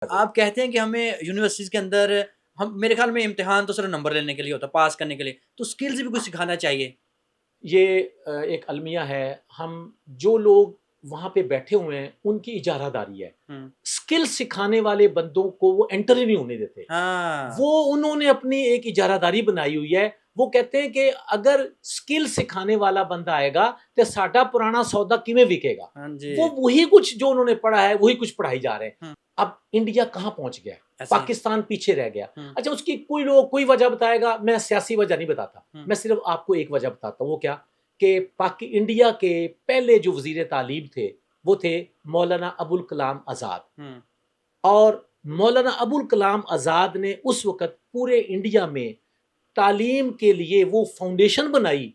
آپ کہتے ہیں کہ ہمیں یونیورسٹیز کے اندر ہم میرے خیال میں امتحان تو صرف نمبر لینے کے لیے ہوتا ہے، پاس کرنے کے لیے، تو اسکلز بھی کچھ سکھانا چاہیے۔ یہ ایک المیہ ہے، ہم جو لوگ وہاں پہ بیٹھے ہوئے ہیں ان کی اجارہ داری ہے، اسکل سکھانے والے بندوں کو وہ انٹر ہی نہیں ہونے دیتے۔ وہ انہوں نے اپنی ایک اجارہ داری بنائی ہوئی ہے، وہ کہتے ہیں کہ اگر اسکل سکھانے والا بندہ آئے گا تو ساڈا پرانا سودا کیویں وکے گا۔ وہ وہی کچھ جو انہوں نے پڑھا ہے وہی کچھ پڑھائی جا رہے ہیں۔ اب انڈیا کہاں پہنچ گیا، پاکستان پیچھے رہ گیا۔ اچھا اس کی کوئی وجہ بتائے گا، میں سیاسی وجہ نہیں بتاتا، میں صرف آپ کو ایک وجہ بتاتا ہوں، وہ کیا کہ انڈیا کے پہلے جو وزیر تعلیم تھے وہ تھے مولانا ابوالکلام آزاد، اور مولانا ابوالکلام آزاد نے اس وقت پورے انڈیا میں تعلیم کے لیے وہ فاؤنڈیشن بنائی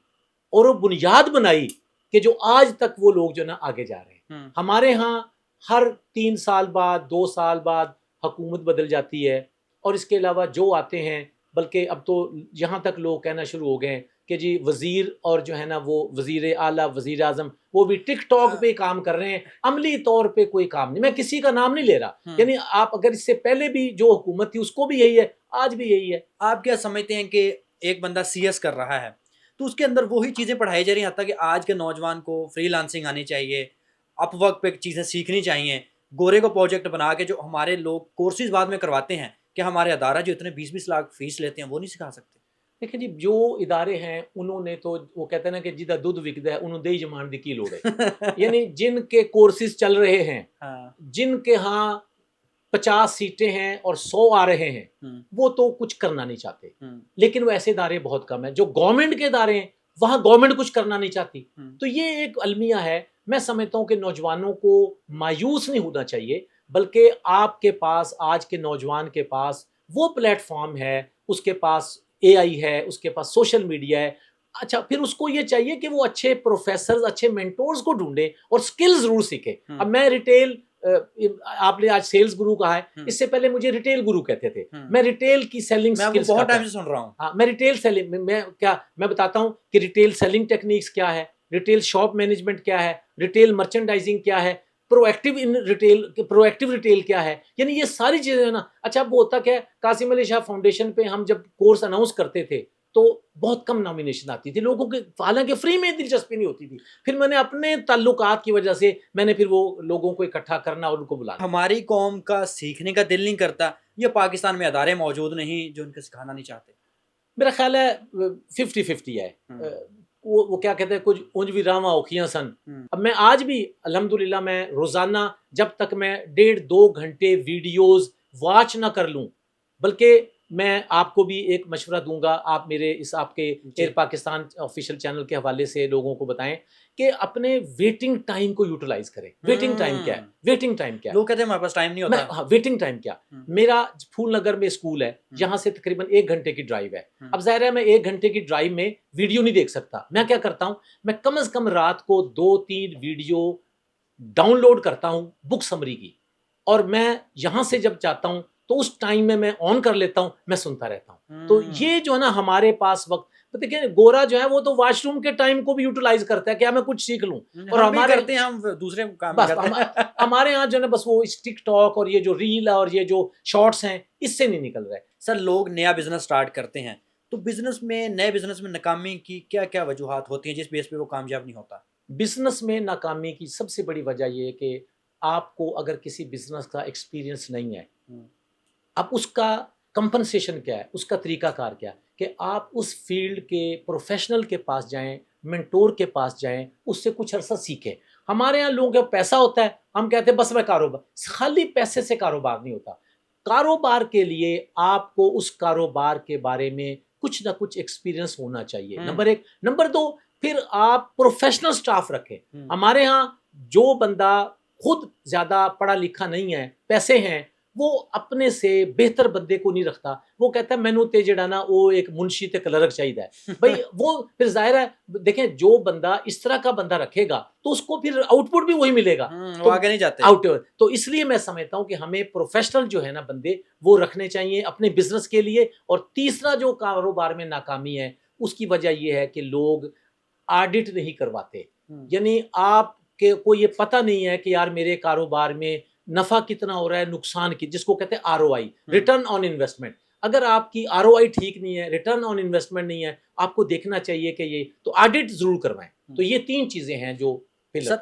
اور وہ بنیاد بنائی کہ جو آج تک وہ لوگ جو نا آگے جا رہے ہیں۔ ہمارے ہاں ہر 3 سال بعد 2 سال بعد حکومت بدل جاتی ہے، اور اس کے علاوہ جو آتے ہیں، بلکہ اب تو یہاں تک لوگ کہنا شروع ہو گئے ہیں کہ جی وزیر اور جو ہے نا وہ وزیر اعلیٰ وزیر اعظم وہ بھی ٹک ٹاک پہ کام کر رہے ہیں، عملی طور پہ کوئی کام نہیں۔ میں کسی کا نام نہیں لے رہا، یعنی آپ اگر اس سے پہلے بھی جو حکومت تھی اس کو بھی یہی ہے، آج بھی یہی ہے۔ آپ کیا سمجھتے ہیں کہ ایک بندہ سی ایس کر رہا ہے تو اس کے اندر وہی چیزیں پڑھائی جا رہی ہیں، حتیٰ کہ آج کے نوجوان کو فری لانسنگ آنی چاہیے، اپ ورک پہ چیزیں سیکھنی چاہیے، گورے کو پروجیکٹ بنا کے جو ہمارے لوگ کورسز بعد میں کرواتے ہیں کہ ہمارے ادارہ جو اتنے 20-20 لاکھ فیس لیتے ہیں وہ نہیں سکھا سکتے؟ دیکھیں جی جو ادارے ہیں انہوں نے تو وہ کہتے ہیں نا کہ جدھا دودھ وکدا ہے انہوں دہی جمان دی کی لوڑ ہے۔ یعنی جن کے کورسز چل رہے ہیں، جن کے ہاں 50 سیٹیں ہیں اور 100 آ رہے ہیں، وہ تو کچھ کرنا نہیں چاہتے، لیکن وہ ایسے ادارے بہت کم ہیں۔ جو گورنمنٹ کے ادارے ہیں وہاں گورنمنٹ کچھ کرنا نہیں چاہتی۔ تو یہ ایک المیہ ہے۔ میں سمجھتا ہوں کہ نوجوانوں کو مایوس نہیں ہونا چاہیے، بلکہ آپ کے پاس آج کے نوجوان کے پاس وہ پلیٹ فارم ہے، اس کے پاس اے آئی ہے، اس کے پاس سوشل میڈیا ہے۔ اچھا پھر اس کو یہ چاہیے کہ وہ اچھے پروفیسرز اچھے مینٹورز کو ڈھونڈے اور سکل ضرور سیکھے۔ اب میں ریٹیل، آپ نے آج سیلز گرو کہا ہے، اس سے پہلے مجھے ریٹیل گرو کہتے تھے۔ میں ریٹیل کی سیلنگ سکلز بہت ٹائم سے سن رہا ہوں۔ ہاں میں ریٹیل سیلنگ میں بتاتا ہوں کہ ریٹیل سیلنگ ٹیکنیکس کیا ہے، ریٹیل شاپ مینجمنٹ کیا ہے، ریٹیل مرچنڈائزنگ کیا ہے، پرو ایکٹیو ریٹیل کیا ہے، یعنی یہ ساری چیزیں نا۔ اچھا وہ ہوتا کیا ہے، قاسم علی شاہ فاؤنڈیشن پہ ہم جب کورس اناؤنس کرتے تھے تو بہت کم نامینیشن آتی تھی لوگوں کے، حالانکہ فری میں دلچسپی نہیں ہوتی تھی۔ پھر میں نے اپنے تعلقات کی وجہ سے میں نے پھر وہ لوگوں کو اکٹھا کرنا اور ان کو بلانا۔ ہماری قوم کا سیکھنے کا دل نہیں کرتا، یہ پاکستان میں ادارے موجود نہیں جو ان کو سکھانا نہیں چاہتے؟ میرا خیال ہے 50-50 ہے۔ وہ کیا کہتے ہیں کچھ اونج بھی راواں اوکھیاں سن۔ اب میں آج بھی الحمدللہ میں روزانہ جب تک میں 1.5-2 گھنٹے ویڈیوز واچ نہ کر لوں، بلکہ میں آپ کو بھی ایک مشورہ دوں گا، آپ میرے اس آپ کے ایئر پاکستان آفیشیل چینل کے حوالے سے لوگوں کو بتائیں کہ اپنے ویٹنگ ٹائم کو یوٹیلائز کریں۔ ویٹنگ ٹائم کیا ہے؟ ویٹنگ ٹائم کیا ہے؟ لوگ کہتے ہیں ہمارے پاس ٹائم نہیں ہوتا۔ ہاں ویٹنگ ٹائم کیا؟ میرا پھول نگر میں اسکول ہے، یہاں سے تقریباً 1 گھنٹے کی ڈرائیو ہے۔ اب ظاہر ہے میں 1 گھنٹے کی ڈرائیو میں ویڈیو نہیں دیکھ سکتا، میں کیا کرتا ہوں، میں کم از کم رات کو 2-3 ویڈیو ڈاؤن لوڈ کرتا ہوں بک سمری کی، اور میں یہاں سے جب چاہتا ہوں تو اس ٹائم میں آن کر لیتا ہوں، میں سنتا رہتا ہوں۔ تو یہ جو ہے نا ہمارے پاس وقت، دیکھیں گورا جو ہے وہ تو واش روم کے ٹائم کو بھی یوٹیلائز کرتا ہے، کیا میں کچھ سیکھ لوں، اور ہمارے کرتے ہیں ہم دوسرے کام بس کرتے ہیں۔ ہمارے ہاں جو ہے نا بس وہ اس ٹک ٹاک اور یہ جو ریل اور یہ جو شارٹس ہیں اس سے نہیں نکل رہے۔ سر لوگ نیا بزنس سٹارٹ کرتے ہیں تو نئے بزنس میں ناکامی کی کیا کیا وجوہات ہوتی ہیں جس بیس پہ وہ کامیاب نہیں ہوتا؟ بزنس میں ناکامی کی سب سے بڑی وجہ یہ ہے کہ آپ کو اگر کسی بزنس کا ایکسپیرینس نہیں ہے، اب اس کا کمپنسیشن کیا ہے، اس کا طریقہ کار کیا ہے کہ آپ اس فیلڈ کے پروفیشنل کے پاس جائیں، منٹور کے پاس جائیں، اس سے کچھ عرصہ سیکھیں۔ ہمارے ہاں لوگوں کا پیسہ ہوتا ہے، ہم کہتے ہیں بس میں کاروبار، خالی پیسے سے کاروبار نہیں ہوتا۔ کاروبار کے لیے آپ کو اس کاروبار کے بارے میں کچھ نہ کچھ ایکسپیرینس ہونا چاہیے، نمبر 1۔ نمبر 2، پھر آپ پروفیشنل سٹاف رکھیں۔ ہمارے ہاں جو بندہ خود زیادہ پڑھا لکھا نہیں ہے، پیسے ہیں، وہ اپنے سے بہتر بندے کو نہیں رکھتا، وہ کہتا ہے مینو تے جڑا نا وہ ایک منشی تے کلرک چاہیے بھائی، وہ پھر ظاہر ہے دیکھیں جو بندہ اس طرح کا بندہ رکھے گا تو اس کو پھر آؤٹ پٹ بھی وہی ملے گا، تو آگے نہیں جاتے۔ تو اس لیے میں سمجھتا ہوں کہ ہمیں پروفیشنل جو ہے نا بندے وہ رکھنے چاہیے اپنے بزنس کے لیے۔ اور تیسرا جو کاروبار میں ناکامی ہے اس کی وجہ یہ ہے کہ لوگ آڈٹ نہیں کرواتے، یعنی آپ کو یہ پتہ نہیں ہے کہ یار میرے کاروبار میں نفع کتنا ہو رہا ہے، نقصان کی، جس کو کہتے ہیں ROI، ریٹرن آن انویسٹمنٹ. اگر آپ کی ROI ٹھیک نہیں ہے، ریٹرن آن انویسٹمنٹ نہیں ہے، آپ کو دیکھنا چاہیے کہ یہ تو آڈٹ ضرور کروائیں. تو یہ 3 چیزیں ہیں جو پلر.